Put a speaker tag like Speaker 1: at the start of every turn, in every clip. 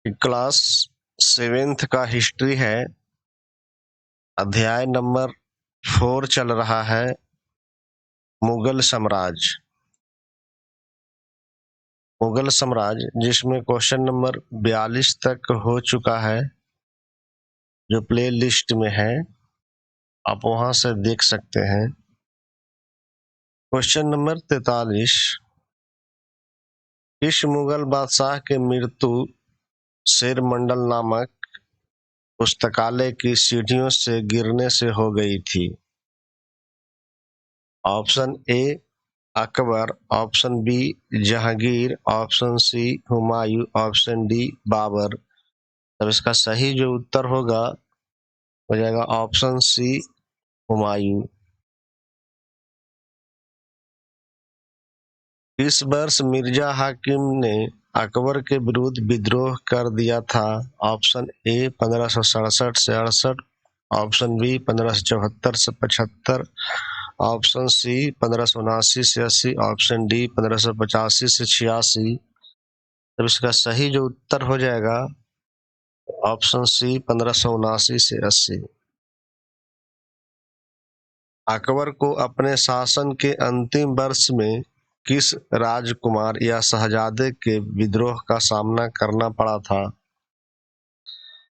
Speaker 1: Class 7th का history है। अध्याय नंबर 4 चल रहा है, मुगल साम्राज्य। मुगल साम्राज्य जिसमें क्वेश्चन नंबर 42 तक हो चुका है, जो प्ले लिस्ट में है, आप वहां से देख सकते हैं। क्वेश्चन नंबर 43, किस मुगल बादशाह की मृत्यु शेर मंडल नामक पुस्तकालय की सीढ़ियों से गिरने से हो गई थी? Option A Akbar, option B Jahangir, option C Humayun, option D Babur. तब इसका सही जो उत्तर होगा हो जाएगा ऑप्शन सी हुमायूं। इस वर्ष मिर्जा हाकिम ने अकबर के विरुद्ध विद्रोह कर दिया था? ऑप्शन ए 1567 से 68, ऑप्शन बी 1574 से 75, ऑप्शन सी 1579 से 80, ऑप्शन डी 1585 से 86। तब इसका सही जो उत्तर हो जाएगा ऑप्शन सी 1579 से 80। अकबर को अपने शासन के अंतिम वर्ष में किस राजकुमार या शहजादे के विद्रोह का सामना करना पड़ा था?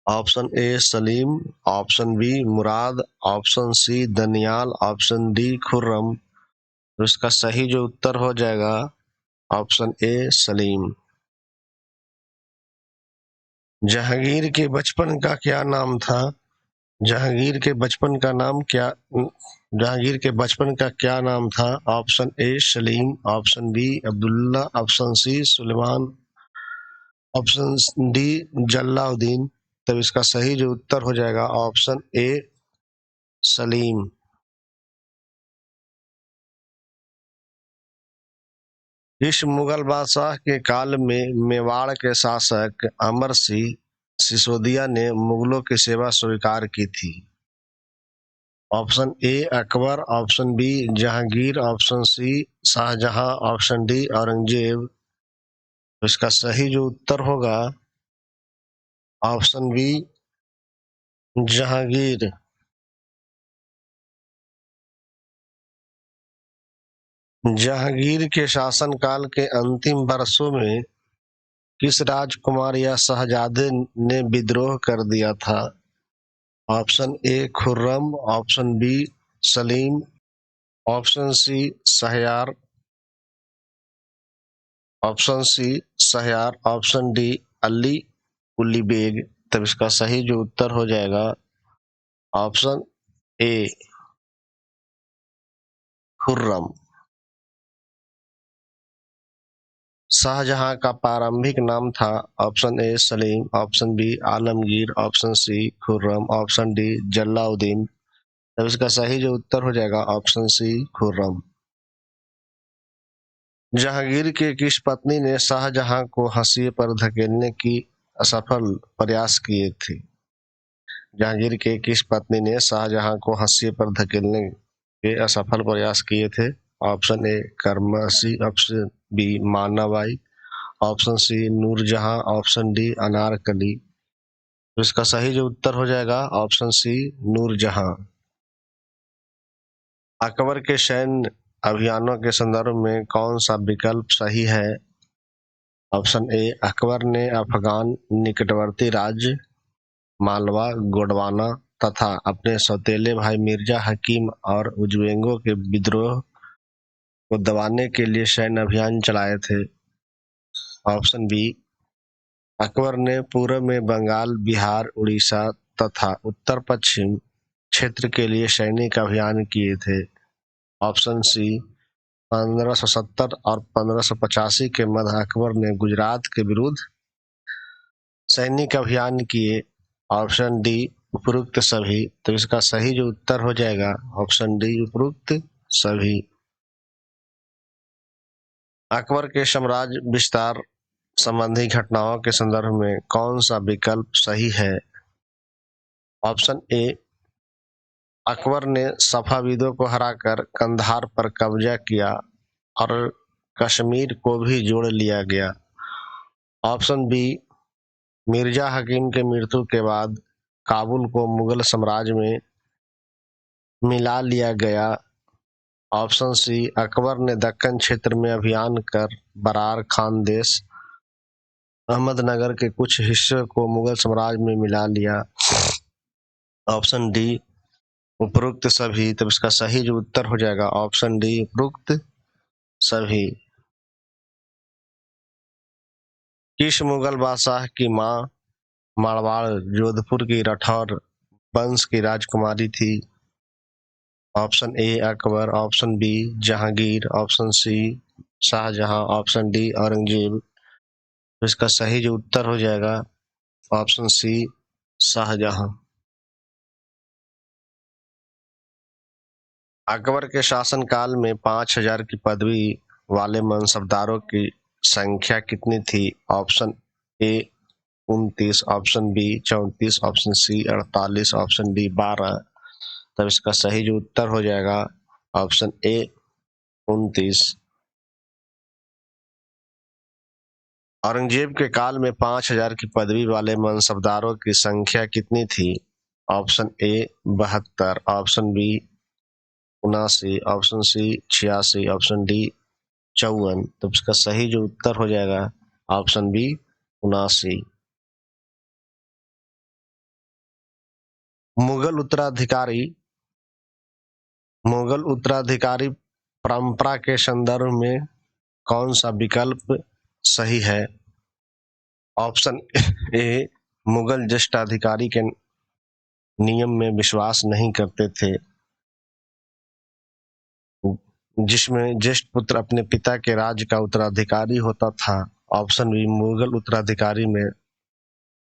Speaker 1: Option A Salim, option B Murad, option C Daniyal, option D Khurram. तो इसका सही जो उत्तर हो जाएगा ऑप्शन ए सलीम। जहांगीर के बचपन का क्या नाम था? जहांगीर के बचपन का नाम क्या जहांगीर के बचपन का क्या नाम था? Option A Salim, option B Abdullah, option C Suleman, option D Jalauddin. तब इसका सही जो उत्तर हो जाएगा ऑप्शन ए सलीम। इस मुगल बादशाह के काल में मेवाड़ के शासक अमर सिंह सिसोदिया ने मुगलों की सेवा स्वीकार की थी? Option A Akbar, option B Jahangir, option C Shahjahan, option D Aurangzeb. तो इसका सही जो उत्तर होगा ऑप्शन बी जहांगीर। जहांगीर के शासनकाल के अंतिम वर्षों में किस राजकुमार या शहजादे ने विद्रोह कर दिया था? Option A Khurram, option B Salim, option C Shahryar, option C Shahryar, option D Ali Quli Beg. तब इसका सही जो उत्तर हो जाएगा ऑप्शन ए खुर्रम। शाहजहां का प्रारंभिक नाम था? Option A Salim, option B Alamgir, option C Khurram, option D Jalauddin. तब इसका सही जो उत्तर हो जाएगा ऑप्शन सी खुर्रम। जहांगीर के किस पत्नी ने शाहजहां को हाशिए पर धकेलने की असफल प्रयास किए थे? जहांगीर के किस पत्नी ने शाहजहां को हाशिए पर धकेलने के असफल प्रयास किए थे? Option A Karamsi, option B Manabai, option C Nurjahan, option D Anarkali. तो इसका सही जो उत्तर हो जाएगा ऑप्शन सी नूरजहां। अकबर के सैन्य अभियानों के संदर्भ में कौन सा विकल्प सही है? ऑप्शन ए अकबर ने अफगान निकटवर्ती राज्य मालवा, गोंडवाना तथा अपने सौतेले भाई मिर्जा हकीम और उजबेंगों के विद्रोह को दबाने के लिए सैन्य अभियान चलाए थे? ऑप्शन बी अकबर ने पूर्व में बंगाल, बिहार, उड़ीसा तथा उत्तर पश्चिम क्षेत्र के लिए सैनिक अभियान किए थे? ऑप्शन सी 1570 और 1585 के मध्य अकबर ने गुजरात के विरुद्ध सैनिक अभियान किए? ऑप्शन डी उपरोक्त सभी। तो इसका सही जो उत्तर हो जाएगा ऑप्शन डी उपरोक्त सभी। अकबर के साम्राज्य विस्तार संबंधी घटनाओं के संदर्भ में कौन सा विकल्प सही है? ऑप्शन ए अकबर ने सफाविदों को हराकर कंधार पर कब्जा किया और कश्मीर को भी जोड़ लिया गया। ऑप्शन बी मिर्जा हकीम के मृत्यु के बाद काबुल को मुगल साम्राज्य में मिला लिया गया। ऑप्शन सी, अकबर ने दक्कन क्षेत्र में अभियान कर बरार खानदेश अहमदनगर के कुछ हिस्से को मुगल साम्राज्य में मिला लिया। ऑप्शन डी, उपरोक्त सभी। तब इसका सही जो उत्तर हो जाएगा ऑप्शन डी, उपरोक्त सभी। किस मुगल बादशाह की मां मारवाड़ जोधपुर की राठौर वंश की राजकुमारी थी? Option A, Akbar. Option B, Jahangir. Option C, Shahjahan. Option D, Aurangzeb. तो इसका सही जो उत्तर हो जाएगा ऑप्शन सी, शाहजहां। अकबर के शासनकाल में 5,000 की पदवी वाले मनसबदारों की संख्या कितनी थी? Option A, 29। Option B, 34। Option C, 48। Option D, 12। तब इसका सही जो उत्तर हो जाएगा ऑप्शन ए, 29। औरंगजेब के काल में 5,000 की पदवी वाले मनसबदारों की संख्या कितनी थी? Option A, 72। Option B, 79। Option C, 86। Option D, 54। तो इसका सही जो उत्तर हो जाएगा ऑप्शन बी, 79। मुगल उत्तराधिकारी मुगल उत्तराधिकारी परंपरा के संदर्भ में कौन सा विकल्प सही है? ऑप्शन ए, मुगल ज्येष्ठाधिकारी के नियम में विश्वास नहीं करते थे, जिसमें ज्येष्ठ पुत्र अपने पिता के राज्य का उत्तराधिकारी होता था। ऑप्शन बी, मुगल उत्तराधिकारी में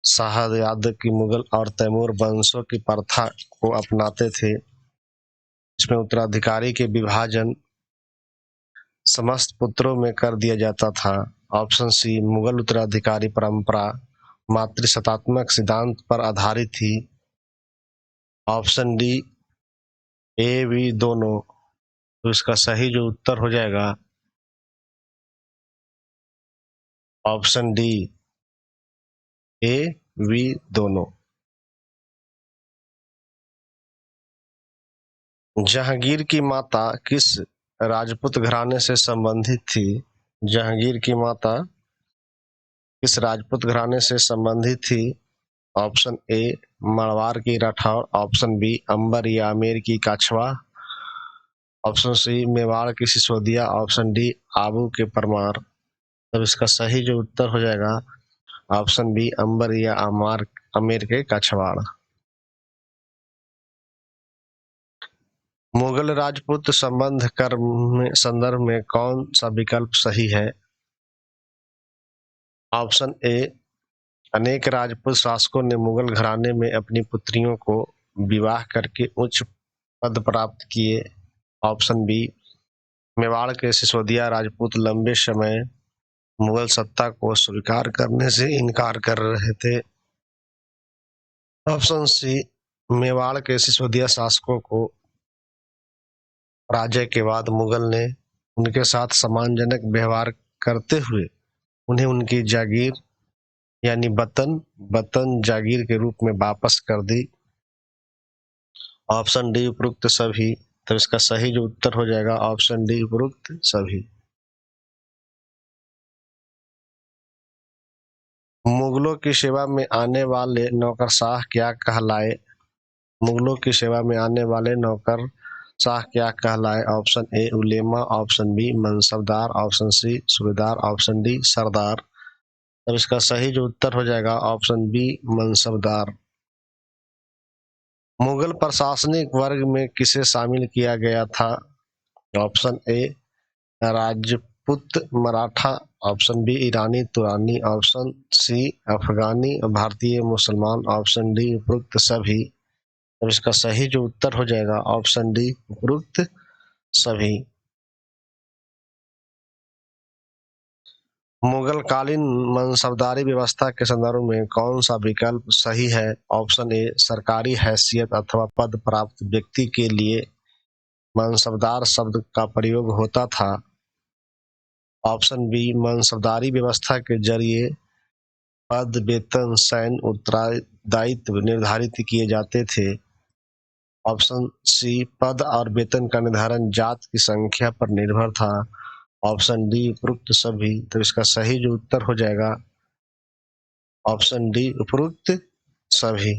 Speaker 1: शाहजाद की मुगल और तैमूर वंशों की प्रथा को अपनाते थे, इसमें उत्तराधिकारी के विभाजन समस्त पुत्रों में कर दिया जाता था। ऑप्शन सी, मुगल उत्तराधिकारी परंपरा मातृसत्तात्मक सिद्धांत पर आधारित थी। ऑप्शन डी, ए, बी दोनों। तो इसका सही जो उत्तर हो जाएगा ऑप्शन डी, ए, बी दोनों। जहांगीर की माता किस राजपूत घराने से संबंधित थी? जहांगीर की माता किस राजपूत घराने से संबंधित थी? ऑप्शन ए, मरवार की राठौर। ऑप्शन बी, अंबर या आमेर की काछवा। ऑप्शन सी, मेवाड़ की सिसोदिया। ऑप्शन डी, आबू के परमार। तब इसका सही जो उत्तर हो जाएगा ऑप्शन बी, अंबर या आमेर के कछवाड़। मुगल राजपूत संदर्भ में कौन सा विकल्प सही है? ऑप्शन ए, अनेक राजपूत शासकों ने मुगल घराने में अपनी पुत्रियों को विवाह करके उच्च पद प्राप्त किए। ऑप्शन बी, मेवाड़ के सिसोदिया राजपूत लंबे समय मुगल सत्ता को स्वीकार करने से इनकार कर रहे थे। ऑप्शन सी, मेवाड़ के सिसोदिया शासकों को पराजय के बाद मुगल ने उनके साथ सम्मानजनक व्यवहार करते हुए उन्हें उनकी जागीर यानी वतन जागीर के रूप में वापस कर दी। ऑप्शन डी, उपरोक्त सभी। तो इसका सही जो उत्तर हो जाएगा ऑप्शन डी, उपरोक्त सभी। मुगलों की सेवा में आने वाले नौकरशाह क्या कहलाए? मुगलों की सेवा में आने वाले नौकर शाह क्या कहलाए? ऑप्शन ए, उलेमा। ऑप्शन बी, मनसबदार। ऑप्शन सी, सूबेदार। ऑप्शन डी, सरदार। अब इसका सही जो उत्तर हो जाएगा ऑप्शन बी, मनसबदार। मुगल प्रशासनिक वर्ग में किसे शामिल किया गया था? Option A, Rajput Maratha. Option B, ईरानी तुरानी। ऑप्शन सी, अफगानी भारतीय मुसलमान। ऑप्शन डी, उपरोक्त सभी। अब इसका सही जो उत्तर हो जाएगा ऑप्शन डी, उपरोक्त सभी। मुगल कालीन मनसबदारी व्यवस्था के संदर्भ में कौन सा विकल्प सही है? ऑप्शन ए, सरकारी हैसियत अथवा पद प्राप्त व्यक्ति के लिए मनसबदार शब्द का प्रयोग होता था। ऑप्शन बी, मनसबदारी व्यवस्था के जरिए पद, वेतन, सैन्य उत्तरदायित्व निर्धारित किए जाते थे। ऑप्शन सी, पद और वेतन का निर्धारण जात की संख्या पर निर्भर था। ऑप्शन डी, उपरोक्त सभी। तो इसका सही जो उत्तर हो जाएगा ऑप्शन डी, उपरोक्त सभी।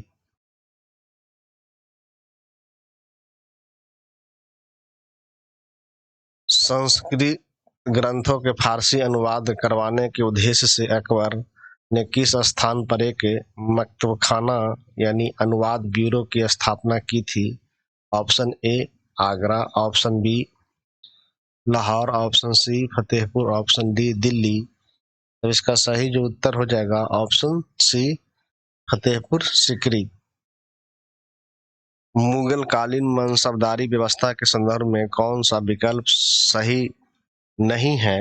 Speaker 1: संस्कृत ग्रंथों के फारसी अनुवाद करवाने के उद्देश्य से अकबर ने किस स्थान पर एक मकतबखाना यानी अनुवाद ब्यूरो की स्थापना की थी? Option A, Agra. Option B, Lahore. Option C, Fatehpur. Option D, Delhi. तो इसका सही जो उत्तर हो जाएगा ऑप्शन सी, फतेहपुर सीकरी। मुगल कालीन मनसबदारी व्यवस्था के संदर्भ में कौन सा विकल्प सही नहीं है?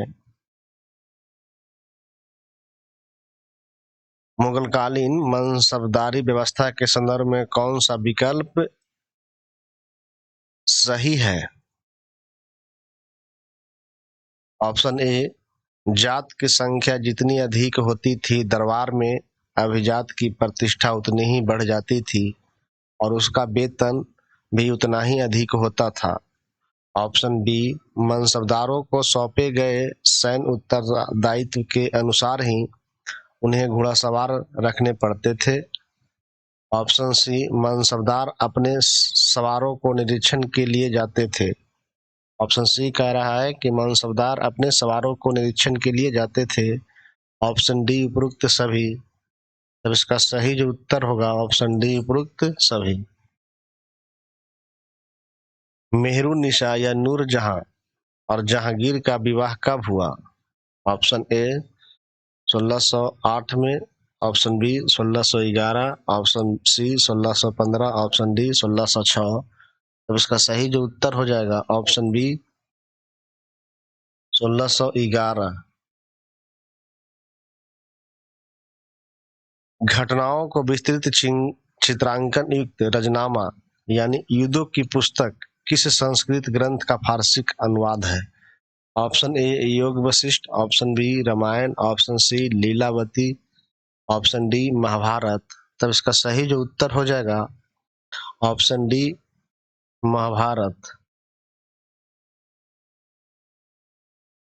Speaker 1: मुगलकालीन मनसबदारी व्यवस्था के संदर्भ में कौन सा विकल्प सही है? ऑप्शन ए, जात की संख्या जितनी अधिक होती थी दरबार में अभिजात की प्रतिष्ठा उतनी ही बढ़ जाती थी और उसका वेतन भी उतना ही अधिक होता था। ऑप्शन बी, मनसबदारों को सौंपे गए सैन्य उत्तरदायित्व के अनुसार ही उन्हें घुड़सवार रखने पड़ते थे। ऑप्शन सी, मनसबदार अपने सवारों को निरीक्षण के लिए जाते थे। ऑप्शन सी कह रहा है कि मनसबदार अपने सवारों को निरीक्षण के लिए जाते थे। ऑप्शन डी, उपरोक्त सभी। तब इसका सही जो उत्तर होगा ऑप्शन डी, उपरोक्त सभी। मेहरुन्निसा या नूरजहां और जहांगीर का विवाह कब हुआ? ऑप्शन ए, 1608 में। Option B, 1611। Option C, 1615। Option D, 1606। तब इसका सही जो उत्तर हो जाएगा ऑप्शन बी, 1611। घटनाओं को विस्तृत चित्रांकन युक्त रचनामा यानी युद्धों की पुस्तक किस संस्कृत ग्रंथ का फारसी अनुवाद है? Option A, Yoga Vasishtha. Option B, Ramayana. Option C, Lilavati. Option D, Mahabharata. तब इसका सही जो उत्तर हो जाएगा ऑप्शन डी, महाभारत।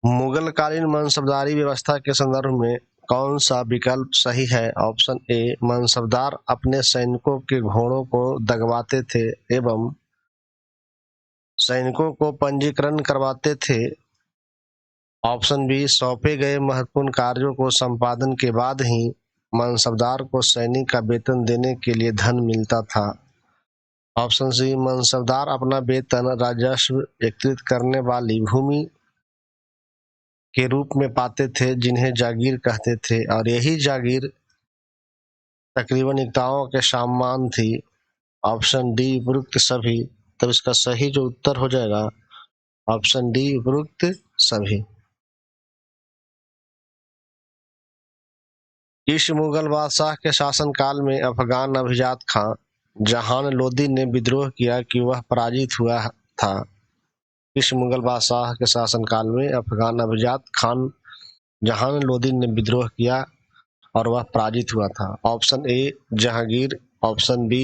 Speaker 1: मुगलकालीन मनसबदारी व्यवस्था के संदर्भ में कौन सा विकल्प सही है? ऑप्शन ए, मनसबदार अपने सैनिकों के घोड़ों को दगवाते थे एवं सैनिकों को पंजीकरण करवाते थे। ऑप्शन बी, सौंपे गए महत्वपूर्ण कार्यों को संपादन के बाद ही मनसबदार को सैनिक का वेतन देने के लिए धन मिलता था। ऑप्शन सी, मनसबदार अपना वेतन राजस्व एकत्रित करने वाली भूमि के रूप में पाते थे जिन्हें जागीर कहते थे और यही जागीर तकरीबन एकताओं के समान थी। ऑप्शन डी, उपरोक्त सभी। तब इसका सही जो उत्तर हो जाएगा ऑप्शन डी, उपरोक्त सभी। इस मुगल बादशाह के शासनकाल में अफगान अभिजात खां जहान लोदी ने विद्रोह किया कि वह पराजित हुआ था? इस मुगल बादशाह के शासनकाल में अफगान अभिजात खान जहान लोदी ने विद्रोह किया और वह पराजित हुआ था। Option A, Jahangir. Option B,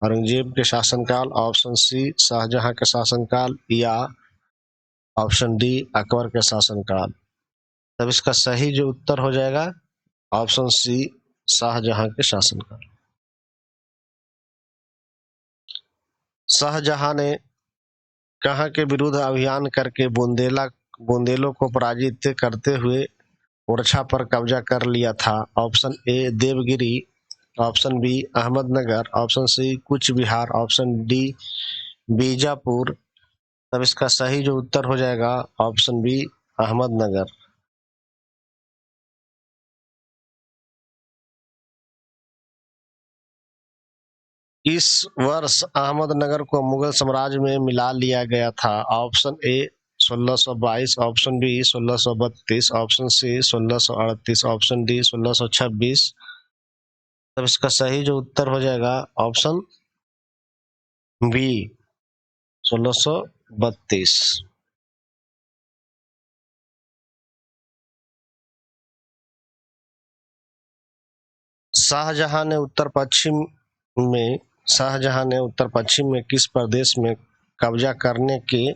Speaker 1: Aurangzeb के शासनकाल। ऑप्शन सी, शाहजहां के शासनकाल या ऑप्शन डी, अकबर के शासनकाल। तब इसका सही जो उत्तर हो जाएगा ऑप्शन सी, शाहजहां के शासनकाल। शाहजहां ने कहां के विरुद्ध अभियान करके बुंदेलों को पराजित करते हुए ओरछा पर कब्जा कर लिया था? Option A, Devagiri. Option B, Ahmednagar. Option C, Cooch Behar. Option D, Bijapur. तब इसका सही जो उत्तर हो जाएगा ऑप्शन बी, अहमदनगर। इस वर्ष अहमदनगर को मुगल साम्राज्य में मिला लिया गया था? Option A, 1622। Option B, 1632। Option C, 1638। Option D, 1626। तब इसका सही जो उत्तर हो जाएगा ऑप्शन बी, 1632। शाहजहां ने उत्तर पश्चिम में किस प्रदेश में कब्जा करने के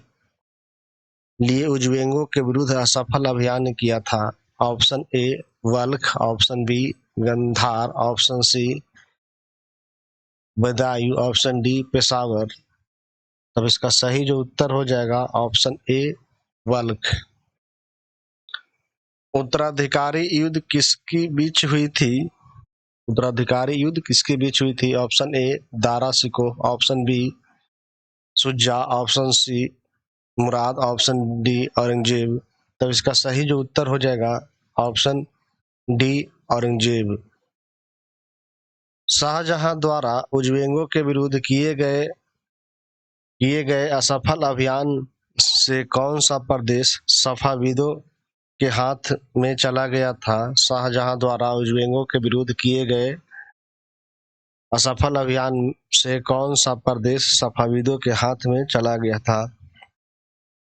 Speaker 1: लिए उज्बेकों के विरुद्ध असफल अभियान किया था? Option A Balkh, option B Gandhar, option C Badayun, option D Peshawar. तब इसका सही जो उत्तर हो जाएगा ऑप्शन ए बल्ख। उत्तराधिकारी युद्ध किसके बीच हुई थी? उत्तराधिकारी युद्ध किसके बीच हुई थी? Option A Dara Shikoh, option B Shuja, option C Murad, option D Aurangzeb. तब इसका सही जो उत्तर हो जाएगा ऑप्शन डी औरंगजेब। शाहजहां द्वारा उज्बेकों के विरुद्ध किए गए असफल अभियान से कौन सा प्रदेश सफाविदों के हाथ में चला गया था? शाहजहां द्वारा उज्बेकों के विरुद्ध किए गए असफल अभियान से कौन सा प्रदेश सफाविदों के हाथ में चला गया था?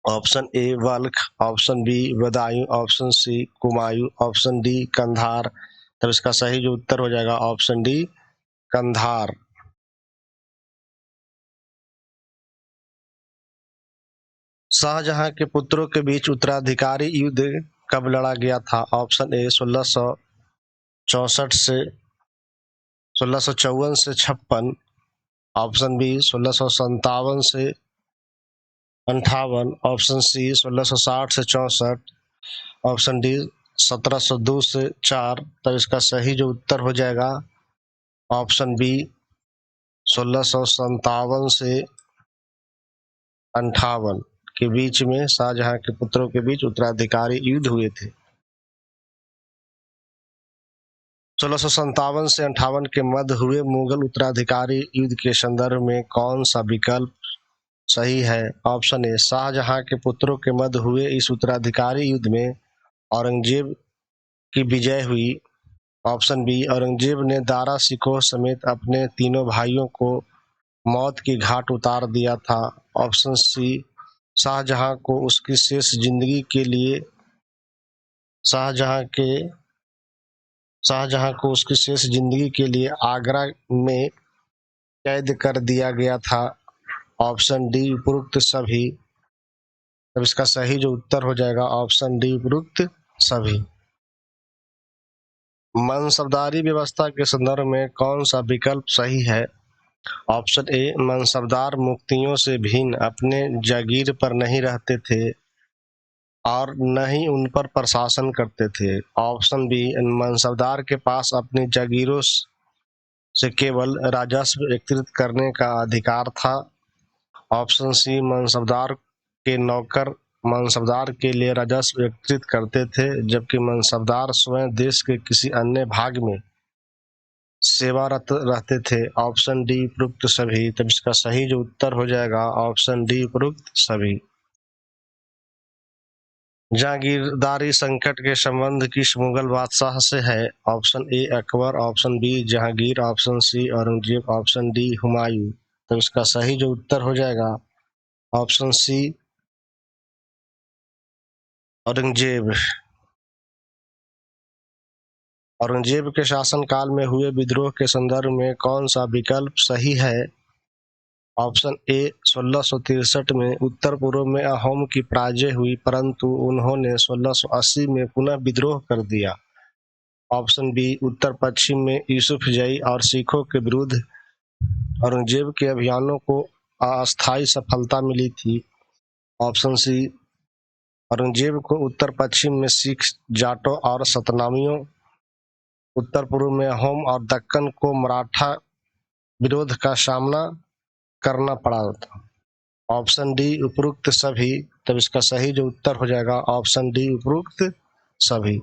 Speaker 1: Option A Balkh, option B Badayun, option C Kumaon, option D Kandahar. तब इसका सही जो उत्तर हो जाएगा ऑप्शन डी कंधार। शाहजहां के पुत्रों के बीच उत्तराधिकारी युद्ध कब लड़ा गया था? ऑप्शन ए 1664 से 1654 से 56, ऑप्शन बी 1657 से 58, ऑप्शन सी 1660 से 64, ऑप्शन डी 1702 से 4। तब इसका सही जो उत्तर हो जाएगा ऑप्शन बी 1657 से 58 के बीच में शाहजहां के पुत्रों के बीच उत्तराधिकारी युद्ध हुए थे। 1657 से 58 के मध्य हुए मुगल उत्तराधिकारी युद्ध के संदर्भ में कौन सा विकल्प सही है? ऑप्शन ए शाहजहां के पुत्रों के मध्य हुए इस उत्तराधिकारी युद्ध में औरंगजेब की विजय हुई। ऑप्शन बी औरंगजेब ने दारा शिकोह समेत अपने तीनों भाइयों को मौत की घाट उतार दिया था। ऑप्शन सी शाहजहां को उसकी शेष जिंदगी के लिए आगरा में कैद कर दिया गया था। ऑप्शन डी उपरोक्त सभी। तब इसका सही जो उत्तर हो जाएगा ऑप्शन डी उपरोक्त सभी। मनसबदारी व्यवस्था के संदर्भ में कौन सा विकल्प सही है? ऑप्शन ए मनसबदार मुफ्तियों से भिन्न अपने जागीर पर नहीं रहते थे और न ही उन पर प्रशासन करते थे। ऑप्शन बी मनसबदार के पास अपनी जागीरों से केवल राजस्व एकत्रित करने का अधिकार था। ऑप्शन सी मनसबदार के नौकर मनसबदार के लिए राजस्व एकत्रित करते थे जबकि मनसबदार स्वयं देश के किसी अन्य भाग में सेवारत रहते थे। ऑप्शन डी उपरोक्त सभी। तब इसका सही जो उत्तर हो जाएगा ऑप्शन डी उपरोक्त सभी। जागीरदारी संकट के संबंध किस मुगल बादशाह से है? Option A Akbar, option B Jahangir, option C Aurangzeb, option D Humayun. तो इसका सही जो उत्तर हो जाएगा ऑप्शन सी औरंगजेब। औरंगजेब के शासनकाल में हुए विद्रोह के संदर्भ में कौन सा विकल्प सही है? ऑप्शन ए 1663 में उत्तर पूर्व में अहोम की पराजय हुई परंतु उन्होंने 1680 में पुनः विद्रोह कर दिया। ऑप्शन बी उत्तर पश्चिम में यूसुफजई और सिखों के विरुद्ध औरंगजेब के अभियानों को अस्थायी सफलता मिली थी। ऑप्शन सी औरंगजेब को उत्तर पश्चिम में सिख, जाटों और सतनामियों, उत्तर पूर्व में अहोम और दक्कन को मराठा विरोध का सामना करना पड़ा था। ऑप्शन डी उपरोक्त सभी। तब इसका सही जो उत्तर हो जाएगा ऑप्शन डी उपरोक्त सभी।